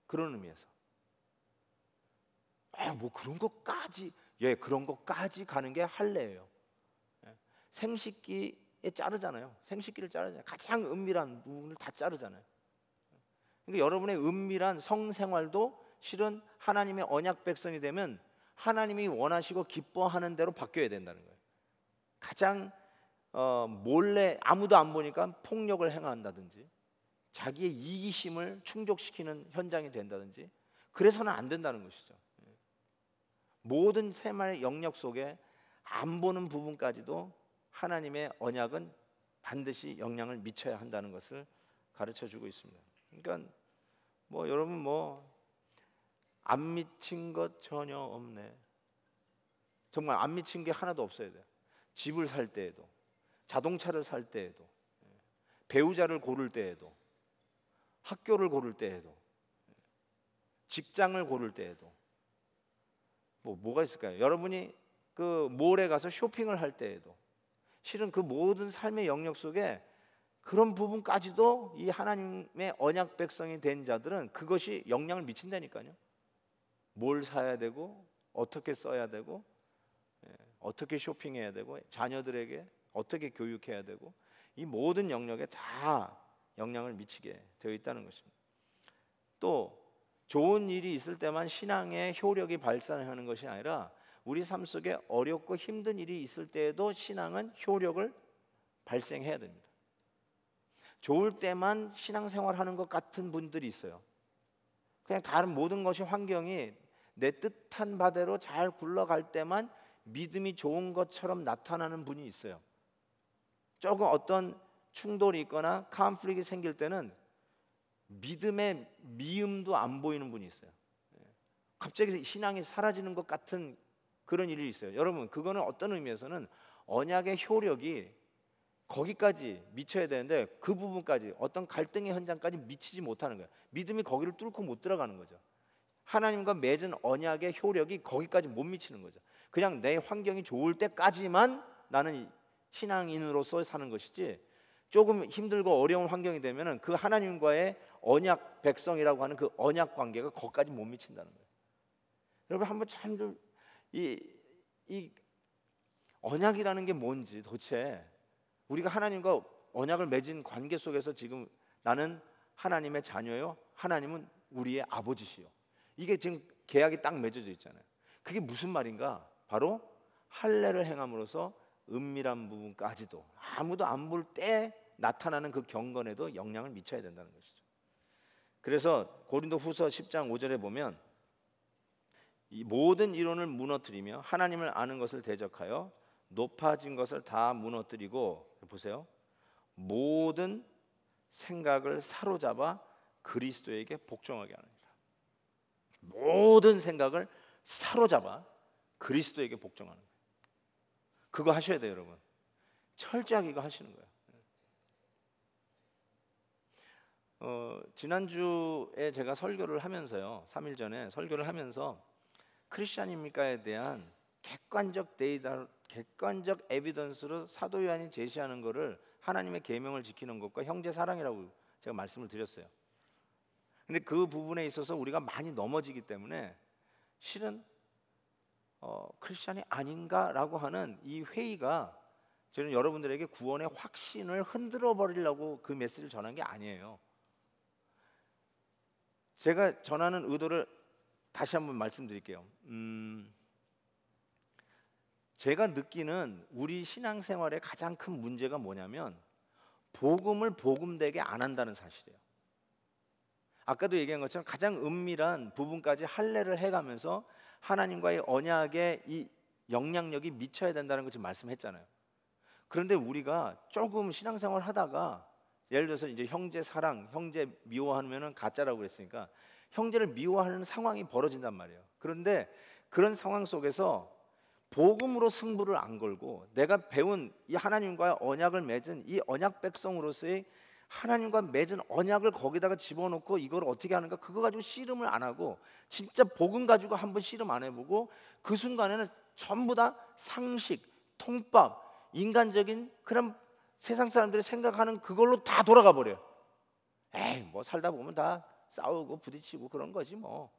그런 의미에서. 뭐 그런 것까지, 그런 것까지 가는 게 할례예요. 생식기에 자르잖아요. 생식기를 자르잖아요. 가장 은밀한 부분을 다 자르잖아요. 그러니까 여러분의 은밀한 성생활도 실은 하나님의 언약 백성이 되면 하나님이 원하시고 기뻐하는 대로 바뀌어야 된다는 거예요. 가장 몰래 아무도 안 보니까 폭력을 행한다든지 자기의 이기심을 충족시키는 현장이 된다든지 그래서는 안 된다는 것이죠. 모든 생활의 영역 속에 안 보는 부분까지도 하나님의 언약은 반드시 영향을 미쳐야 한다는 것을 가르쳐주고 있습니다. 그러니까 여러분 안 미친 것 전혀 없네. 정말 안 미친 게 하나도 없어야 돼요. 집을 살 때에도, 자동차를 살 때에도, 배우자를 고를 때에도, 학교를 고를 때에도, 직장을 고를 때에도 뭐가 있을까요? 여러분이 그 몰에 가서 쇼핑을 할 때에도 실은 그 모든 삶의 영역 속에 그런 부분까지도 이 하나님의 언약 백성이 된 자들은 그것이 영향을 미친다니까요. 뭘 사야 되고 어떻게 써야 되고 어떻게 쇼핑해야 되고 자녀들에게 어떻게 교육해야 되고 이 모든 영역에 다 영향을 미치게 되어 있다는 것입니다. 또 좋은 일이 있을 때만 신앙의 효력이 발산하는 것이 아니라 우리 삶 속에 어렵고 힘든 일이 있을 때에도 신앙은 효력을 발생해야 됩니다. 좋을 때만 신앙생활하는 것 같은 분들이 있어요. 그냥 다른 모든 것이 환경이 내 뜻한 바대로 잘 굴러갈 때만 믿음이 좋은 것처럼 나타나는 분이 있어요. 조금 어떤 충돌이 있거나 컨플릭이 생길 때는 믿음의 미음도 안 보이는 분이 있어요. 갑자기 신앙이 사라지는 것 같은 그런 일이 있어요. 여러분, 그거는 어떤 의미에서는 언약의 효력이 거기까지 미쳐야 되는데 그 부분까지 어떤 갈등의 현장까지 미치지 못하는 거예요. 믿음이 거기를 뚫고 못 들어가는 거죠. 하나님과 맺은 언약의 효력이 거기까지 못 미치는 거죠. 그냥 내 환경이 좋을 때까지만 나는 신앙인으로서 사는 것이지 조금 힘들고 어려운 환경이 되면은 그 하나님과의 언약 백성이라고 하는 그 언약 관계가 거기까지 못 미친다는 거예요. 여러분 한번 참 좀 이 언약이라는 게 뭔지 도대체 우리가 하나님과 언약을 맺은 관계 속에서 지금 나는 하나님의 자녀요, 하나님은 우리의 아버지시요. 이게 지금 계약이 딱 맺어져 있잖아요. 그게 무슨 말인가? 바로 할례를 행함으로써 은밀한 부분까지도 아무도 안 볼 때 나타나는 그 경건에도 영향을 미쳐야 된다는 것이죠. 그래서 고린도후서 10장 5절에 보면 이 모든 이론을 무너뜨리며 하나님을 아는 것을 대적하여 높아진 것을 다 무너뜨리고 보세요. 모든 생각을 사로잡아 그리스도에게 복종하게 하느니라. 모든 생각을 사로잡아 그리스도에게 복종하는 거예요. 그거 하셔야 돼요, 여러분. 철저하게 이거 하시는 거예요. 지난주에 제가 설교를 하면서요, 3일 전에 설교를 하면서 크리스찬입니까에 대한 객관적 데이터, 객관적 에비던스로 사도 요한이 제시하는 것을 하나님의 계명을 지키는 것과 형제 사랑이라고 제가 말씀을 드렸어요. 근데 그 부분에 있어서 우리가 많이 넘어지기 때문에 실은 크리스찬이 아닌가라고 하는 이 회의가 저는 여러분들에게 구원의 확신을 흔들어 버리려고 그 메시지를 전한 게 아니에요. 제가 전하는 의도를 다시 한번 말씀드릴게요. 제가 느끼는 우리 신앙생활의 가장 큰 문제가 뭐냐면 복음을 복음되게 안 한다는 사실이에요. 아까도 얘기한 것처럼 가장 은밀한 부분까지 할례를 해가면서 하나님과의 언약에 이 영향력이 미쳐야 된다는 걸 지금 말씀했잖아요. 그런데 우리가 조금 신앙생활 하다가 예를 들어서 이제 형제 사랑, 형제 미워하면은 가짜라고 그랬으니까 형제를 미워하는 상황이 벌어진단 말이에요. 그런데 그런 상황 속에서 복음으로 승부를 안 걸고 내가 배운 이 하나님과의 언약을 맺은 이 언약 백성으로서의 하나님과 맺은 언약을 거기다가 집어넣고 이걸 어떻게 하는가 그거 가지고 씨름을 안 하고 진짜 복음 가지고 한번 씨름 안 해보고 그 순간에는 전부 다 상식, 통밥, 인간적인 그런 세상 사람들이 생각하는 그걸로 다 돌아가 버려요. 에이, 뭐 살다 보면 다 싸우고 부딪히고 그런 거지 뭐.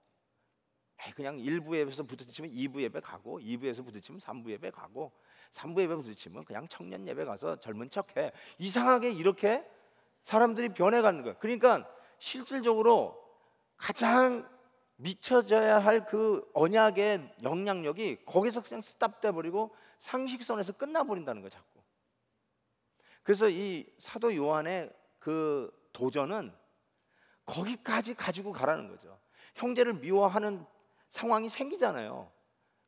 에이, 그냥 1부 예배에서 부딪히면 2부 예배 가고, 2부에서 부딪히면 3부 예배 가고, 3부 예배 부딪히면 그냥 청년 예배 가서 젊은 척해. 이상하게 이렇게 사람들이 변해가는 거예요. 그러니까 실질적으로 가장 미쳐져야 할 그 언약의 영향력이 거기서 그냥 스탑돼 버리고 상식선에서 끝나버린다는 거예요, 자꾸. 그래서 이 사도 요한의 그 도전은 거기까지 가지고 가라는 거죠. 형제를 미워하는 상황이 생기잖아요.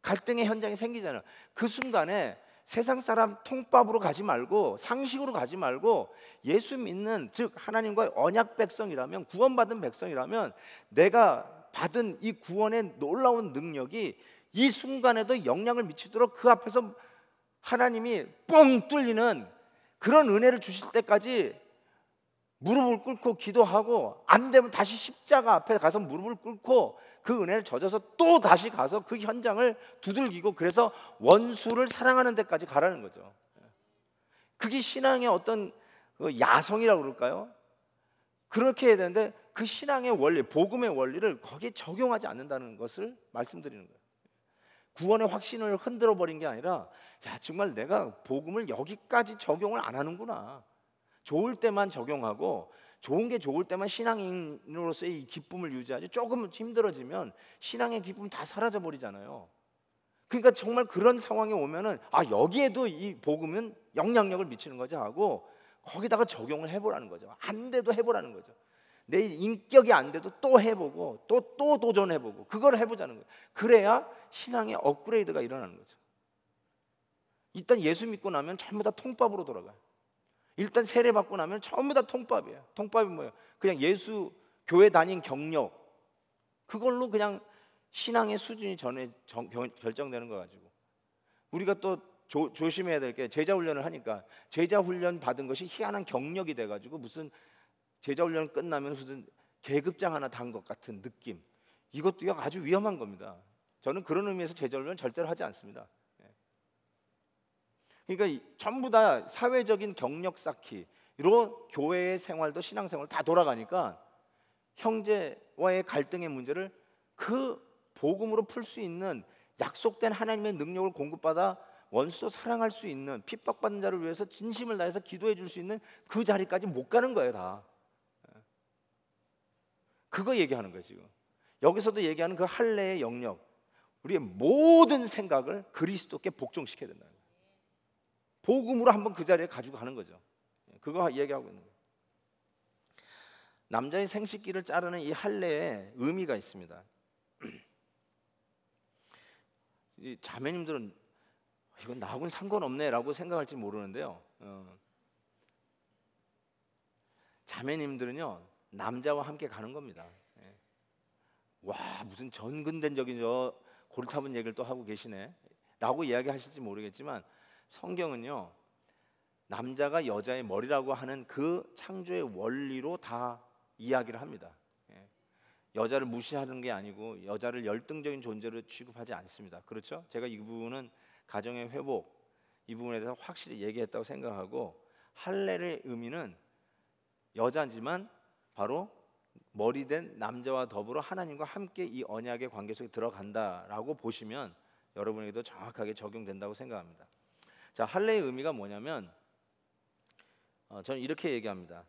갈등의 현장이 생기잖아요. 그 순간에 세상 사람 통밥으로 가지 말고, 상식으로 가지 말고, 예수 믿는, 즉 하나님과의 언약 백성이라면, 구원받은 백성이라면 내가 받은 이 구원의 놀라운 능력이 이 순간에도 영향을 미치도록 그 앞에서 하나님이 뻥 뚫리는 그런 은혜를 주실 때까지 무릎을 꿇고 기도하고, 안 되면 다시 십자가 앞에 가서 무릎을 꿇고 그 은혜를 젖어서 또 다시 가서 그 현장을 두들기고, 그래서 원수를 사랑하는 데까지 가라는 거죠. 그게 신앙의 어떤 야성이라고 그럴까요? 그렇게 해야 되는데 그 신앙의 원리, 복음의 원리를 거기에 적용하지 않는다는 것을 말씀드리는 거예요. 구원의 확신을 흔들어 버린 게 아니라, 야, 정말 내가 복음을 여기까지 적용을 안 하는구나. 좋을 때만 적용하고, 좋은 게 좋을 때만 신앙인으로서의 이 기쁨을 유지하지, 조금 힘들어지면 신앙의 기쁨이 다 사라져 버리잖아요. 그러니까 정말 그런 상황이 오면은, 아, 여기에도 이 복음은 영향력을 미치는 거지 하고 거기다가 적용을 해보라는 거죠. 안 돼도 해보라는 거죠. 내 인격이 안 돼도 또 해보고 또 도전해보고 그걸 해보자는 거예요. 그래야 신앙의 업그레이드가 일어나는 거죠. 일단 예수 믿고 나면 전부 다 통밥으로 돌아가요. 일단 세례 받고 나면 전부 다 통밥이에요. 통밥이 뭐예요? 그냥 예수 교회 다닌 경력, 그걸로 그냥 신앙의 수준이 결정되는 거 가지고 우리가 또 조심해야 될 게, 제자 훈련을 하니까 제자 훈련 받은 것이 희한한 경력이 돼가지고 무슨 제자 훈련 끝나면 무슨 계급장 하나 단 것 같은 느낌, 이것도 아주 위험한 겁니다. 저는 그런 의미에서 제자 훈련 절대로 하지 않습니다. 그러니까 전부 다 사회적인 경력 쌓기로 교회의 생활도 신앙생활 다 돌아가니까 형제와의 갈등의 문제를 그 복음으로 풀 수 있는, 약속된 하나님의 능력을 공급받아 원수도 사랑할 수 있는, 핍박받는 자를 위해서 진심을 다해서 기도해 줄 수 있는 그 자리까지 못 가는 거예요, 다. 그거 얘기하는 거예요, 지금. 여기서도 얘기하는 그 할례의 영역, 우리의 모든 생각을 그리스도께 복종시켜야 된다는 거예요. 복음으로 한번 그 자리에 가지고 가는 거죠. 그거 얘기하고 있는 거예요. 남자의 생식기를 자르는 이 할례에 의미가 있습니다. 이 자매님들은 이건 나하고는 상관없네라고 생각할지 모르는데요. 자매님들은요, 남자와 함께 가는 겁니다. 와, 무슨 전근대적인 저 고리타분 얘기를 또 하고 계시네 라고 이야기하실지 모르겠지만, 성경은요, 남자가 여자의 머리라고 하는 그 창조의 원리로 다 이야기를 합니다. 여자를 무시하는 게 아니고 여자를 열등적인 존재로 취급하지 않습니다. 그렇죠? 제가 이 부분은 가정의 회복, 이 부분에 대해서 확실히 얘기했다고 생각하고, 할례의 의미는 여자지만 바로 머리된 남자와 더불어 하나님과 함께 이 언약의 관계 속에 들어간다라고 보시면 여러분에게도 정확하게 적용된다고 생각합니다. 자, 할례의 의미가 뭐냐면, 저는 이렇게 얘기합니다.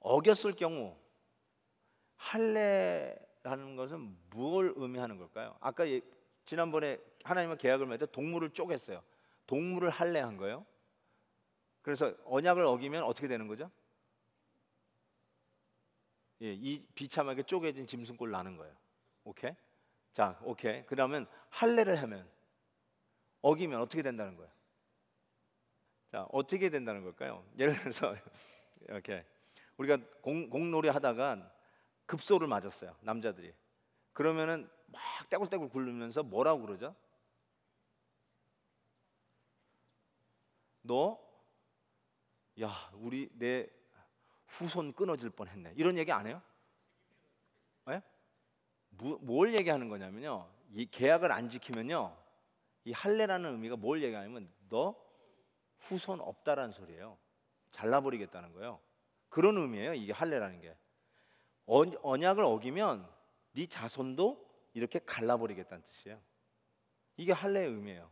어겼을 경우 할례라는 것은 뭘 의미하는 걸까요? 아까 지난번에 하나님과 계약을 맺을 때 동물을 쪼갰어요. 동물을 할례한 거예요. 그래서 언약을 어기면 어떻게 되는 거죠? 이 비참하게 쪼개진 짐승꼴 나는 거예요. 오케이? 자, 오케이. 그러면 할례를 하면, 어기면 어떻게 된다는 거예요? 자, 어떻게 된다는 걸까요? 예를 들어서 이렇게 우리가 공놀이 하다가 급소를 맞았어요, 남자들이. 그러면은 막 떼굴떼굴 굴르면서 뭐라고 그러죠? 너, 야, 우리 내 후손 끊어질 뻔했네, 이런 얘기 안 해요? 네? 뭘 얘기하는 거냐면요, 이 계약을 안 지키면요, 이 할례라는 의미가 뭘 얘기하냐면 너 후손 없다라는 소리예요. 잘라버리겠다는 거예요. 그런 의미예요. 이게 할례라는 게. 언약을 어기면 네 자손도 이렇게 갈라버리겠다는 뜻이에요. 이게 할례의 의미예요.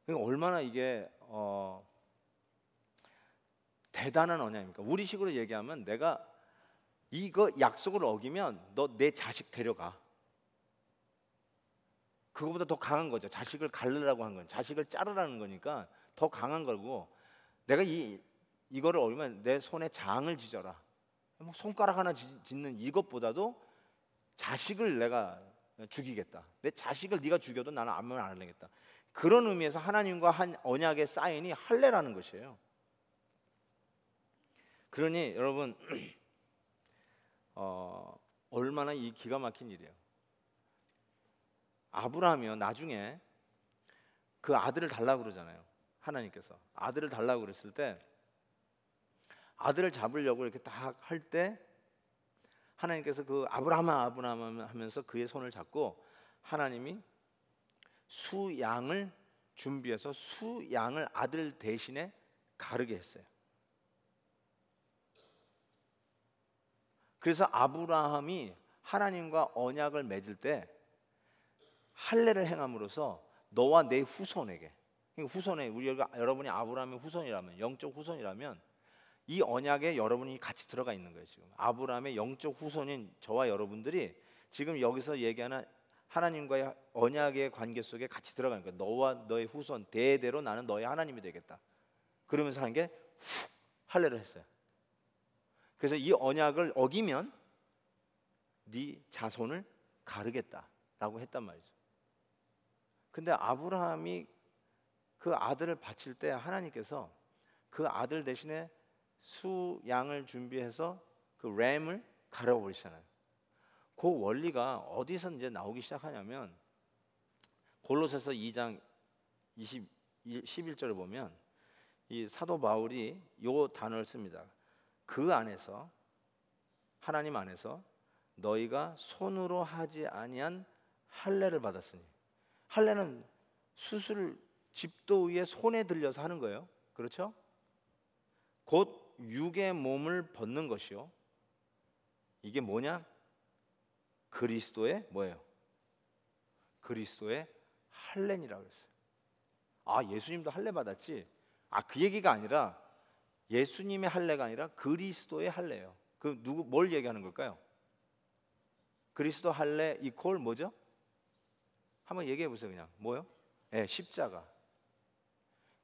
그러니까 얼마나 이게 대단한 언약입니까? 우리식으로 얘기하면 내가 이거 약속을 어기면 너 내 자식 데려가. 그거보다 더 강한 거죠. 자식을 갈르라고 한 건, 자식을 자르라는 거니까 더 강한 거고, 내가 이거를 어기면 내 손에 장을 지져라. 뭐 손가락 하나 짓는 이것보다도 자식을 내가 죽이겠다. 내 자식을 네가 죽여도 나는 아무 말 안 하겠다. 그런 의미에서 하나님과 한 언약의 사인이 할례라는 것이에요. 그러니 여러분 얼마나 이 기가 막힌 일이에요. 아브라함이요, 나중에 그 아들을 달라고 그러잖아요. 하나님께서 아들을 달라고 그랬을 때 아들을 잡으려고 이렇게 딱 할 때 하나님께서 그 아브라함아 하면서 그의 손을 잡고 하나님이 수양을 준비해서 수양을 아들 대신에 가르게 했어요. 그래서 아브라함이 하나님과 언약을 맺을 때 할례를 행함으로써 너와 내 후손에게, 후손에 여러분이 아브라함의 후손이라면, 영적 후손이라면 이 언약에 여러분이 같이 들어가 있는 거예요. 지금 아브라함의 영적 후손인 저와 여러분들이 지금 여기서 얘기하는 하나님과의 언약의 관계 속에 같이 들어가는 거예요. 너와 너의 후손 대대로 나는 너의 하나님이 되겠다. 그러면서 한 게 할례를 했어요. 그래서 이 언약을 어기면 네 자손을 가르겠다라고 했단 말이죠. 근데 아브라함이 그 아들을 바칠 때 하나님께서 그 아들 대신에 수양을 준비해서 그 램을 가려버리시잖아요. 그 원리가 어디서 이제 나오기 시작하냐면 골로새서 2장 11절을 보면 이 사도 바울이 요 단어를 씁니다. 그 안에서, 하나님 안에서 너희가 손으로 하지 아니한 할례를 받았으니, 할례는 수술 집도 위에 손에 들려서 하는 거예요. 그렇죠? 곧 육의 몸을 벗는 것이요. 이게 뭐냐? 그리스도의 뭐예요? 그리스도의 할례니라고 했어요. 아, 예수님도 할례 받았지? 아, 그 얘기가 아니라 예수님의 할례가 아니라 그리스도의 할례예요. 그 뭘 얘기하는 걸까요? 그리스도 할례 이퀄 뭐죠? 한번 얘기해 보세요. 그냥 뭐요? 네, 십자가.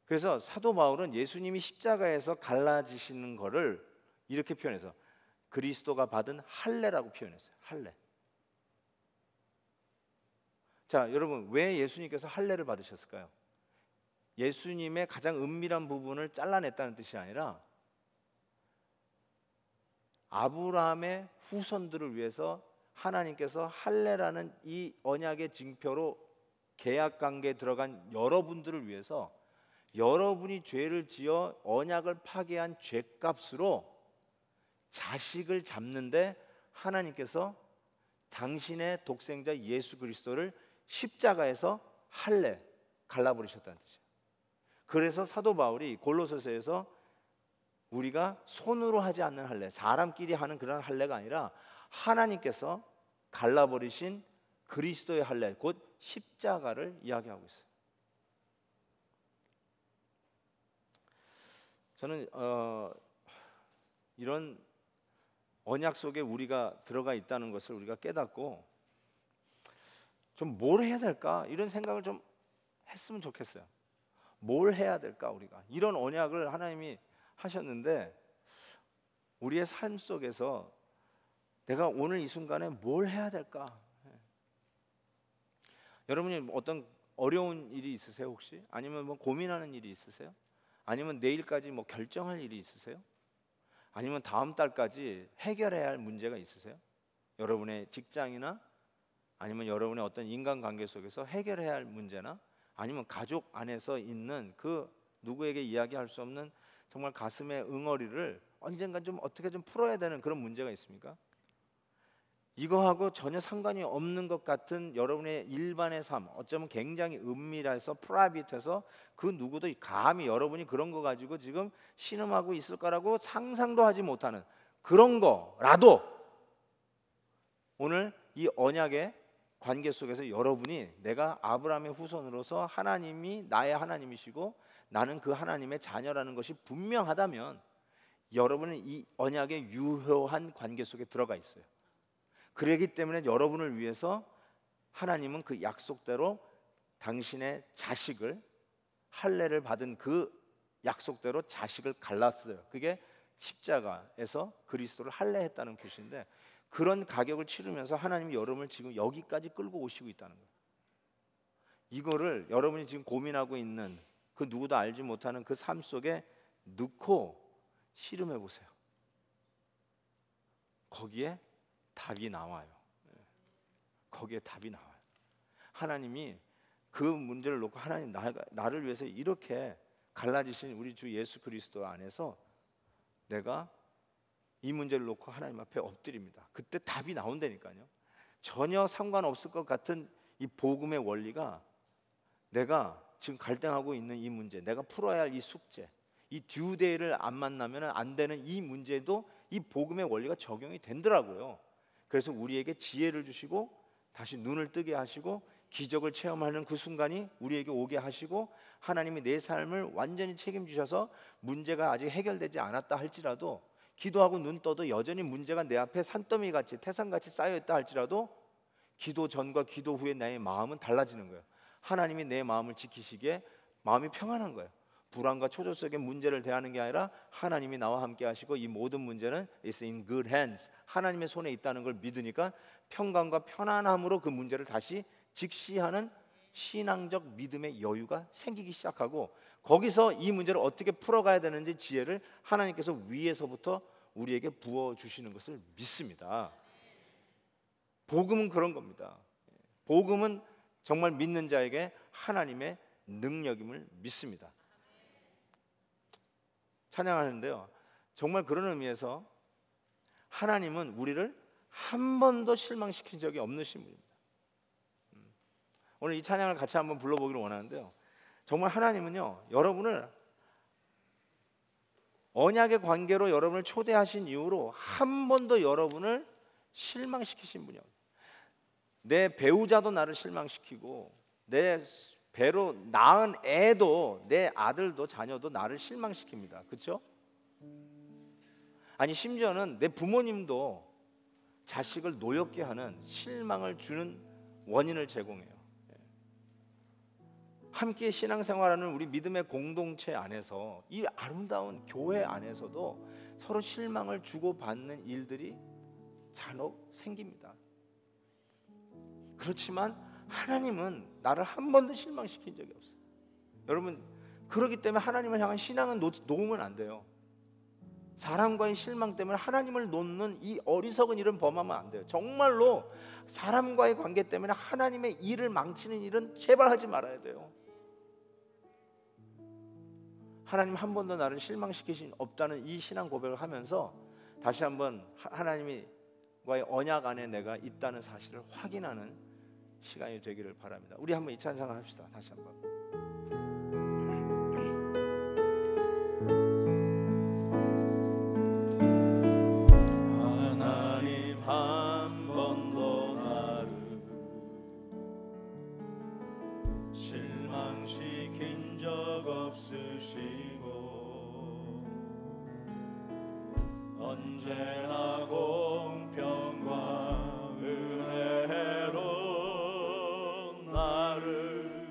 그래서 사도 바울은 예수님이 십자가에서 갈라지시는 거를 이렇게 표현해서 그리스도가 받은 할례라고 표현했어요. 할례. 자, 여러분 왜 예수님께서 할례를 받으셨을까요? 예수님의 가장 은밀한 부분을 잘라냈다는 뜻이 아니라 아브라함의 후손들을 위해서 하나님께서 할례라는 이 언약의 징표로 계약 관계에 들어간 여러분들을 위해서 여러분이 죄를 지어 언약을 파괴한 죄값으로 자식을 잡는데 하나님께서 당신의 독생자 예수 그리스도를 십자가에서 할례 갈라버리셨다는 뜻이에요. 그래서 사도 바울이 골로새서에서 우리가 손으로 하지 않는 할례, 사람끼리 하는 그런 할례가 아니라 하나님께서 갈라버리신 그리스도의 할례, 곧 십자가를 이야기하고 있어요. 저는 이런 언약 속에 우리가 들어가 있다는 것을 우리가 깨닫고 좀 뭘 해야 될까 이런 생각을 좀 했으면 좋겠어요. 뭘 해야 될까 우리가 이런 언약을 하나님이 하셨는데 우리의 삶 속에서 내가 오늘 이 순간에 뭘 해야 될까? 여러분이 어떤 어려운 일이 있으세요 혹시? 아니면 뭐 고민하는 일이 있으세요? 아니면 내일까지 뭐 결정할 일이 있으세요? 아니면 다음 달까지 해결해야 할 문제가 있으세요? 여러분의 직장이나 아니면 여러분의 어떤 인간관계 속에서 해결해야 할 문제나 아니면 가족 안에서 있는 그 누구에게 이야기할 수 없는 정말 가슴의 응어리를 언젠간 좀 어떻게 좀 풀어야 되는 그런 문제가 있습니까? 이거하고 전혀 상관이 없는 것 같은 여러분의 일반의 삶, 어쩌면 굉장히 은밀해서 프라이빗해서 그 누구도 감히 여러분이 그런 거 가지고 지금 신음하고 있을 거라고 상상도 하지 못하는 그런 거라도 오늘 이 언약의 관계 속에서 여러분이 내가 아브라함의 후손으로서 하나님이 나의 하나님이시고 나는 그 하나님의 자녀라는 것이 분명하다면 여러분은 이 언약의 유효한 관계 속에 들어가 있어요. 그러기 때문에 여러분을 위해서 하나님은 그 약속대로 당신의 자식을, 할례를 받은 그 약속대로 자식을 갈랐어요. 그게 십자가에서 그리스도를 할례했다는 뜻인데, 그런 가격을 치르면서 하나님이 여러분을 지금 여기까지 끌고 오시고 있다는 거예요. 이거를 여러분이 지금 고민하고 있는 그 누구도 알지 못하는 그 삶 속에 넣고 실험해 보세요. 거기에 답이 나와요. 거기에 답이 나와요. 하나님이 그 문제를 놓고 하나님 나를 위해서 이렇게 갈라지신 우리 주 예수 그리스도 안에서 내가 이 문제를 놓고 하나님 앞에 엎드립니다. 그때 답이 나온다니까요. 전혀 상관없을 것 같은 이 복음의 원리가 내가 지금 갈등하고 있는 이 문제, 내가 풀어야 할 이 숙제, 이 듀데이를 안 만나면 안 되는 이 문제도 이 복음의 원리가 적용이 된더라고요. 그래서 우리에게 지혜를 주시고 다시 눈을 뜨게 하시고 기적을 체험하는 그 순간이 우리에게 오게 하시고 하나님이 내 삶을 완전히 책임지셔서 문제가 아직 해결되지 않았다 할지라도 기도하고 눈 떠도 여전히 문제가 내 앞에 산더미같이 태산같이 쌓여있다 할지라도 기도 전과 기도 후에 나의 마음은 달라지는 거예요. 하나님이 내 마음을 지키시기에 마음이 평안한 거예요. 불안과 초조 속에 문제를 대하는 게 아니라 하나님이 나와 함께 하시고 이 모든 문제는 is in good hands, 하나님의 손에 있다는 걸 믿으니까 평강과 편안함으로 그 문제를 다시 직시하는 신앙적 믿음의 여유가 생기기 시작하고, 거기서 이 문제를 어떻게 풀어가야 되는지 지혜를 하나님께서 위에서부터 우리에게 부어주시는 것을 믿습니다. 복음은 그런 겁니다. 복음은 정말 믿는 자에게 하나님의 능력임을 믿습니다. 찬양하는데요, 정말 그런 의미에서 하나님은 우리를 한 번도 실망시킨 적이 없으신 분입니다. 오늘 이 찬양을 같이 한번 불러보기를 원하는데요, 정말 하나님은요 여러분을 언약의 관계로 여러분을 초대하신 이후로 한 번도 여러분을 실망시키신 분이에요. 내 배우자도 나를 실망시키고 내 배로 낳은 애도, 내 아들도 자녀도 나를 실망시킵니다. 그렇죠? 아니 심지어는 내 부모님도 자식을 노엽게 하는 실망을 주는 원인을 제공해요. 함께 신앙생활하는 우리 믿음의 공동체 안에서, 이 아름다운 교회 안에서도 서로 실망을 주고받는 일들이 잔혹 생깁니다. 그렇지만 하나님은 나를 한 번도 실망시킨 적이 없어요. 여러분, 그렇기 때문에 하나님을 향한 신앙은 놓으면 안 돼요. 사람과의 실망 때문에 하나님을 놓는 이 어리석은 일은 범하면 안 돼요. 정말로 사람과의 관계 때문에 하나님의 일을 망치는 일은 제발 하지 말아야 돼요. 하나님 한 번도 나를 실망시키신 없다는 이 신앙 고백을 하면서 다시 한번 하나님과의 언약 안에 내가 있다는 사실을 확인하는 시간이 되기를 바랍니다. 우리 한번 이 찬양을 합시다. 다시 한번. 하나님 한 번도 나를 실망시킨 적 없으시고 언제나 공평과 은혜로 나를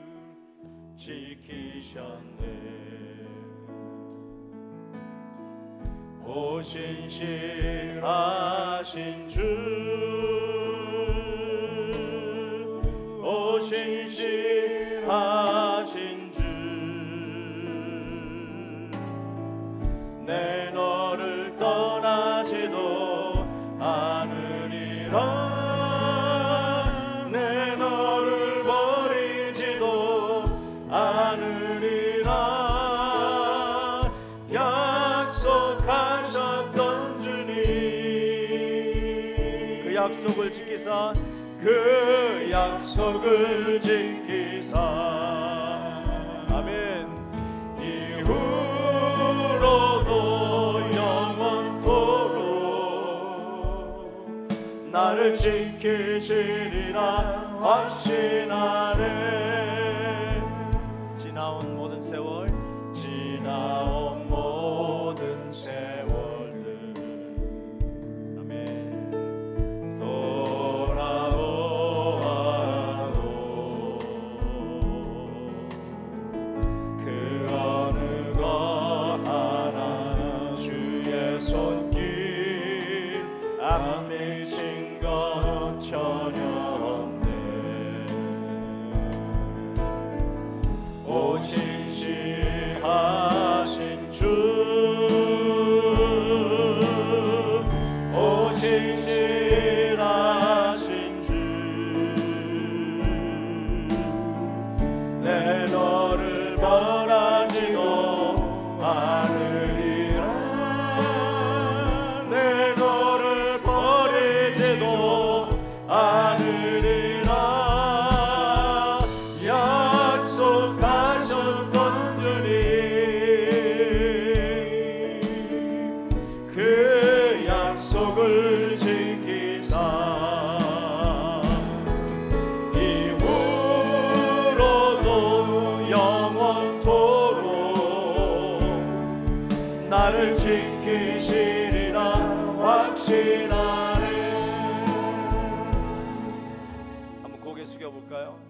지키셨네. 오 신실하신 주, 오 신실하신 주, 내 너를 떠나지도 않으리라, 내 너를 버리지도 않으리라. 약속하셨던 주님, 그 약속을 지키사 그 약속을 지키사 아멘. 이후로도 영원토록 나를 지키시리라 확신하네. 지나온 모든 세월 지나온 모든 세월들 아멘. 돌아보아도 그 어느 것 하나 주의 손길 안 미친 것 전혀 없네. 오 진실하신 주, 오 진실하신 주, 내 너를 버라지고 않으리라. 내 너를 버리지도 않으리라. 약속하셨던 주님, 그 약속을 지키사 이후로도 영원토록 나를 지키시리라 확신하네. 한번 고개 숙여볼까요?